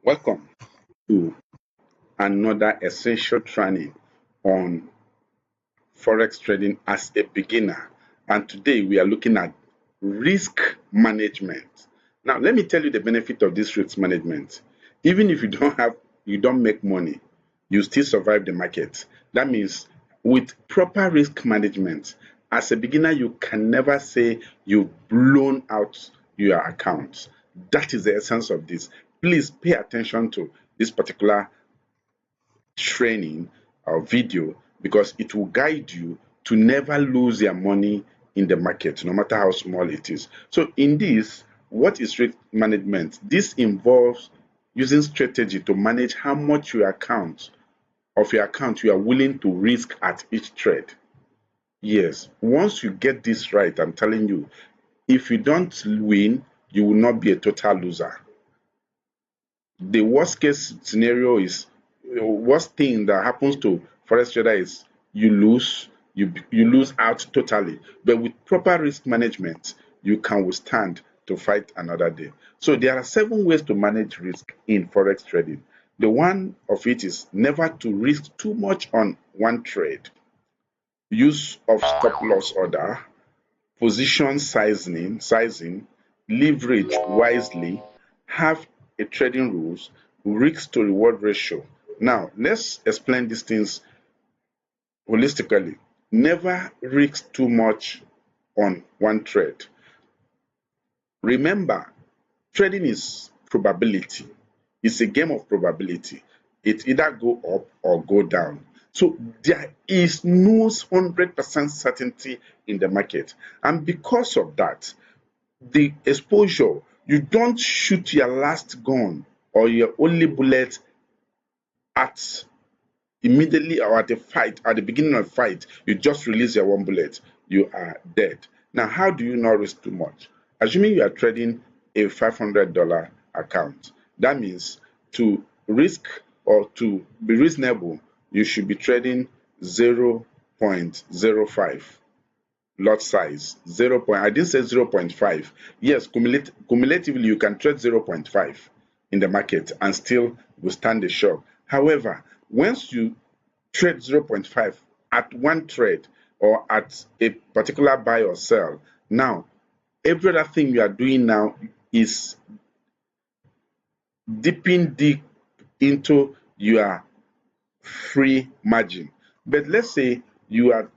Welcome to another essential training on Forex trading as a beginner. And today we are looking at risk management. Now, let me tell you the benefit of this risk management. Even if you don't make money, you still survive the market. That means with proper risk management, as a beginner, you can never say you've blown out your account. That is the essence of this. Please pay attention to this particular training or video because it will guide you to never lose your money in the market, no matter how small it is. So, in this, what is risk management? This involves using strategy to manage how much your account you are willing to risk at each trade. Yes, once you get this right, I'm telling you, if you don't win, you will not be a total loser. The worst case scenario is worst thing that happens to forex trader is you lose out totally. But with proper risk management, you can withstand to fight another day. So there are 7 ways to manage risk in forex trading. The one of it is never to risk too much on one trade. Use of stop loss order, position sizing, leverage wisely, have a trading rules, risk to reward ratio. Now, let's explain these things holistically. Never risk too much on one trade. Remember, trading is probability. It's a game of probability. It either go up or go down. So there is no 100% certainty in the market. And because of that, the exposure, you don't shoot your last gun or your only bullet at immediately or at a fight, at the beginning of a fight, you just release your one bullet, you are dead. Now, how do you not risk too much? Assuming you are trading a $500 account, that means to risk or to be reasonable, you should be trading 0.05 lot size. I didn't say 0.5. Yes, cumulatively you can trade 0.5 in the market and still withstand the shock. However, once you trade 0.5 at one trade or at a particular buy or sell, now every other thing you are doing now is dipping deep into your free margin. But let's say your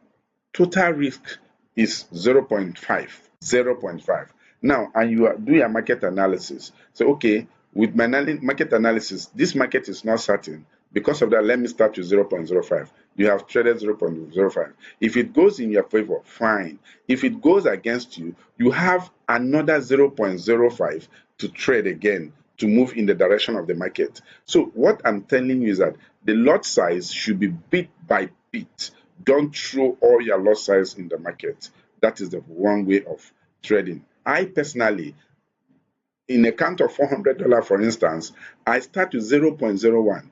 total risk is 0.5, 0.5. Now, and you are doing a market analysis. So, okay, with my market analysis, this market is not certain. Because of that, let me start with 0.05. You have traded 0.05. If it goes in your favor, fine. If it goes against you, you have another 0.05 to trade again to move in the direction of the market. So what I'm telling you is that the lot size should be bit by bit. Don't throw all your lot size in the market. That is the one way of trading. I personally, in a count of $400, for instance, I start with 0.01.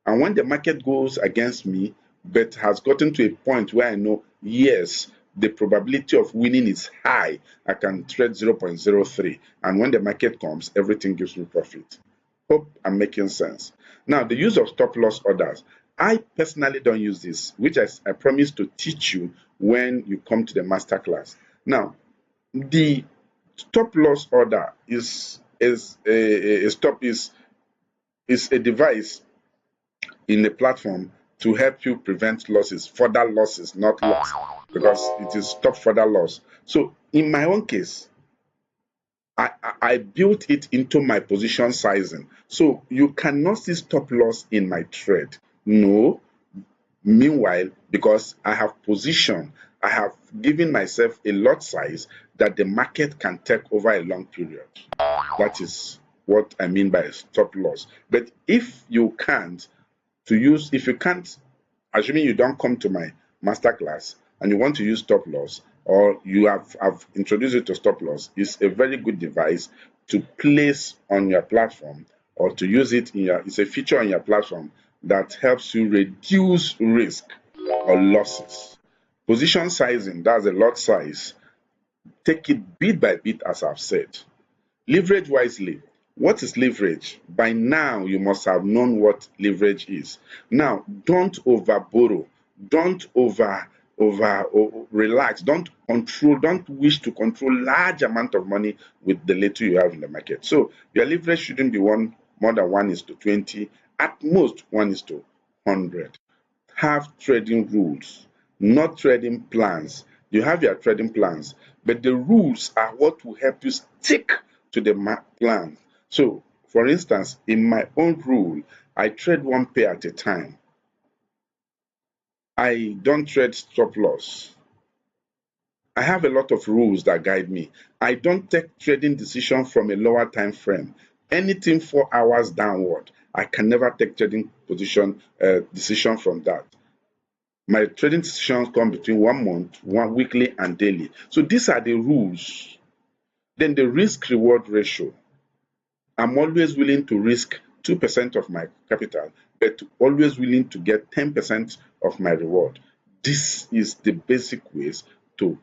And when the market goes against me, but has gotten to a point where I know, yes, the probability of winning is high, I can trade 0.03. And when the market comes, everything gives me profit. Hope I'm making sense. Now, the use of stop loss orders. I personally don't use this, which I promise to teach you when you come to the masterclass. Now, the stop loss order is a device in the platform to help you prevent losses, further losses, not loss, because it is stop further loss. So in my own case, I built it into my position sizing. So you cannot see stop loss in my trade. No. Meanwhile, because I have position, I have given myself a lot size that the market can take over a long period. That is what I mean by stop loss. But if you can't, if you can't, assuming you don't come to my masterclass and you want to use stop loss, or you have introduced it to stop loss, it's a very good device to place on your platform or to use it it's a feature on your platform that helps you reduce risk or losses. Position sizing, that's a lot size. Take it bit by bit, as I've said. Leverage wisely. What is leverage? By now, you must have known what leverage is. Now, don't over borrow. Don't relax. Don't control. Don't wish to control large amount of money with the little you have in the market. So your leverage shouldn't be more than 1:20. At most 1:100. Have trading rules, not trading plans. You have your trading plans, but the rules are what will help you stick to the plan. So, for instance, in my own rule, I trade one pair at a time. I don't trade stop loss. I have a lot of rules that guide me. I don't take trading decision from a lower time frame. Anything 4 hours downward, I can never take trading decision from that. My trading decisions come between 1 month, one weekly, and daily. So these are the rules. Then the risk reward ratio. I'm always willing to risk 2% of my capital, but always willing to get 10% of my reward. This is the basic ways to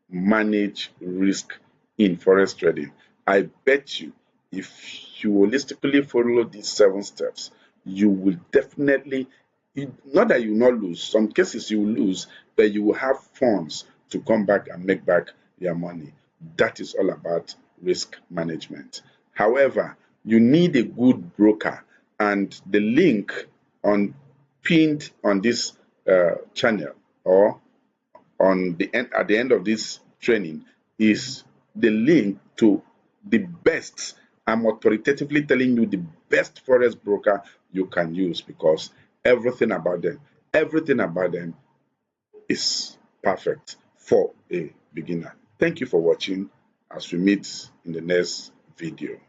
manage risk in forex trading. I bet you, if you holistically follow these 7 steps, you will definitely, not that you will not lose, some cases you will lose, but you will have funds to come back and make back your money. That is all about risk management. However, you need a good broker, and the link on pinned on this channel or on the end at the end of this training is the link to the best. I'm authoritatively telling you the best forex broker you can use, because everything about them is perfect for a beginner. Thank you for watching. As we meet in the next video.